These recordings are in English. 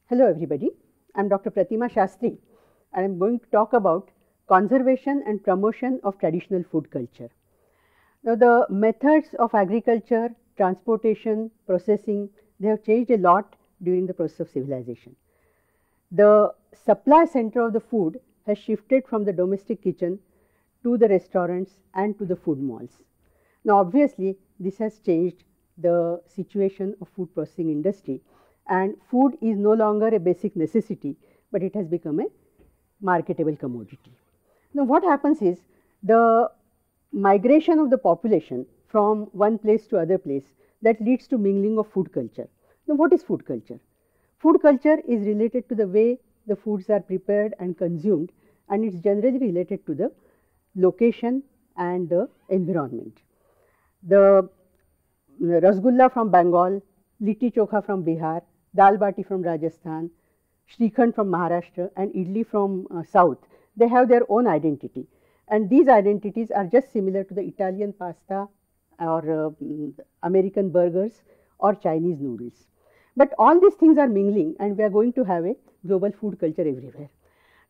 Hello everybody, I am Dr. Pratima Shastri and I am going to talk about conservation and promotion of traditional food culture. Now the methods of agriculture, transportation, processing, they have changed a lot during the process of civilization. The supply center of the food has shifted from the domestic kitchen to the restaurants and to the food malls. Now obviously this has changed the situation of food processing industry, and food is no longer a basic necessity, but it has become a marketable commodity. Now what happens is the migration of the population from one place to other place, that leads to mingling of food culture. Now what is food culture? Food culture is related to the way the foods are prepared and consumed, and it is generally related to the location and the environment. The Rasgulla from Bengal, Litti Chokha from Bihar, Dal Bati from Rajasthan, Shrikhand from Maharashtra and Idli from South, they have their own identity, and these identities are just similar to the Italian pasta or American burgers or Chinese noodles. But all these things are mingling, and we are going to have a global food culture everywhere.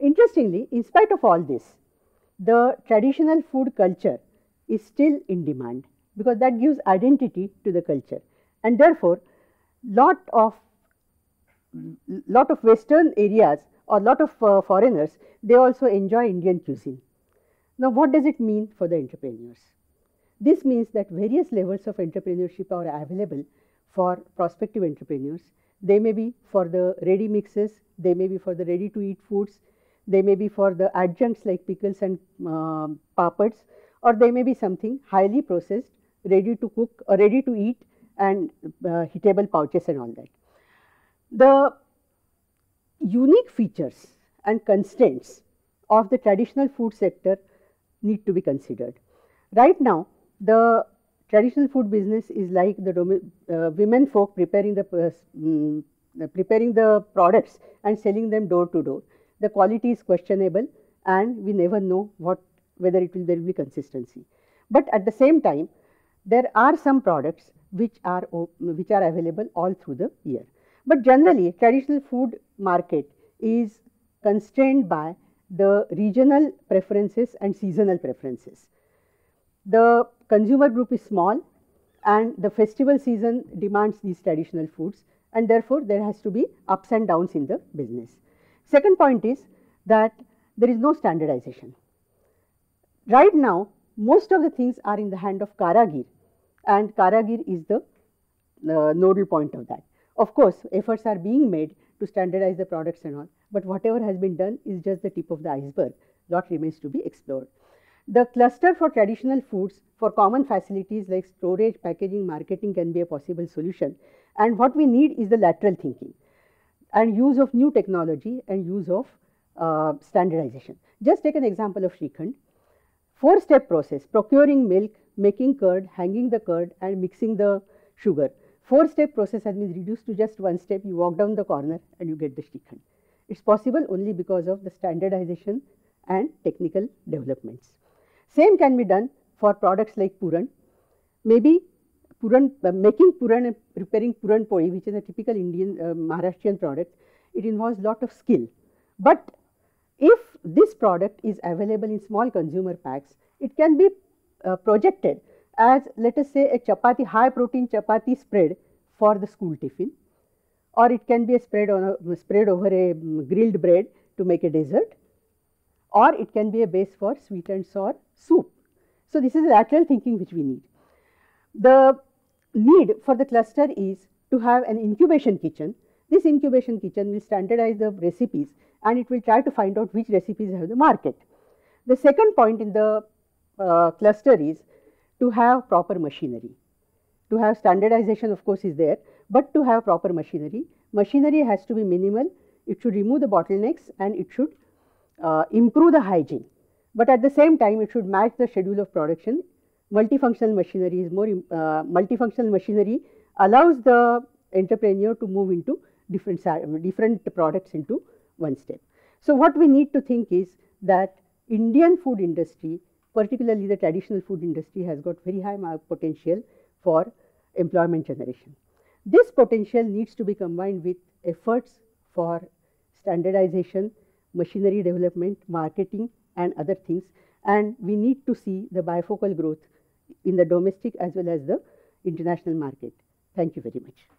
Interestingly, in spite of all this, the traditional food culture is still in demand, because that gives identity to the culture, and therefore lot of Western areas or lot of foreigners, they also enjoy Indian cuisine. Now what does it mean for the entrepreneurs? This means that various levels of entrepreneurship are available for prospective entrepreneurs. They may be for the ready mixes, they may be for the ready to eat foods, they may be for the adjuncts like pickles and papads, or they may be something highly processed, ready to cook or ready to eat, and hittable pouches and all that. The unique features and constraints of the traditional food sector need to be considered. Right now, the traditional food business is like the women folk preparing the products and selling them door to door. The quality is questionable, and we never know whether there will be consistency. But at the same time, there are some products which are available all through the year. But generally, traditional food market is constrained by the regional preferences and seasonal preferences. The consumer group is small, and the festival season demands these traditional foods, and therefore there has to be ups and downs in the business. Second point is that there is no standardization. Right now, most of the things are in the hand of Karagir, and Karagir is the nodal point of that. Of course, efforts are being made to standardize the products and all, but whatever has been done is just the tip of the iceberg. Lot remains to be explored. The cluster for traditional foods for common facilities like storage, packaging, marketing can be a possible solution, and what we need is the lateral thinking and use of new technology and use of standardization. Just take an example of Shrikhand. 4-step process: procuring milk, making curd, hanging the curd and mixing the sugar. 4-step process has been reduced to just 1 step. You walk down the corner and you get the Shrikhand. It's possible only because of the standardization and technical developments. Same can be done for products like Puran. Maybe making Puran and preparing Puran Poli, which is a typical Indian Maharashtrian product, it involves lot of skill. But if this product is available in small consumer packs, it can be projected as, let us say, a chapati, high protein chapati spread for the school tiffin, or it can be spread over a grilled bread to make a dessert, or it can be a base for sweet and sour soup. So this is lateral thinking which we need. The need for the cluster is to have an incubation kitchen. This incubation kitchen will standardize the recipes, and it will try to find out which recipes have the market. The second point in the cluster is to have proper machinery. To have standardization, of course, is there, but to have proper machinery, machinery has to be minimal. It should remove the bottlenecks, and it should improve the hygiene, but at the same time it should match the schedule of production. Multifunctional machinery is more multifunctional machinery allows the entrepreneur to move into different products into one step. So what we need to think is that Indian food industry, particularly the traditional food industry, has got very high potential for employment generation. This potential needs to be combined with efforts for standardization, machinery development, marketing, and other things. And we need to see the bifocal growth in the domestic as well as the international market. Thank you very much.